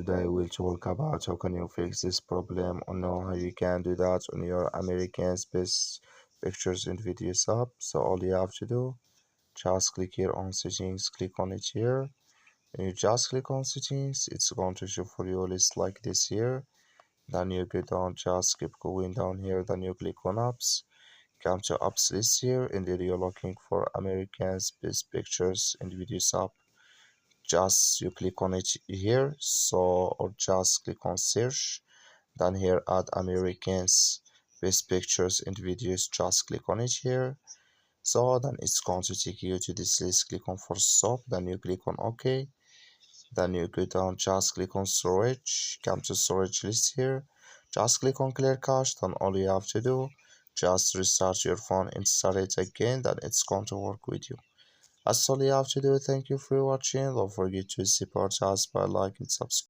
Today we'll talk about how can you fix this problem or know how you can do that on your American's Best Pictures and Videos app. So all you have to do, just click here on settings, click on it here. When you just click on settings, it's going to show for you a list like this here. Then you go down, just keep going down here, then you click on apps. Come to apps list here, and then you're looking for American's Best Pictures and Videos app. Just you click on it here, or just click on search, then here add Americans Best Pictures and Videos, just click on it here. So then it's going to take you to this list. Click on for stop, then you click on OK, then you go down, just click on storage, come to storage list here, just click on clear cache. Then all you have to do, just restart your phone and start it again, then it's going to work with you. That's all you have to do. Thank you for watching. Don't forget to support us by liking and subscribe.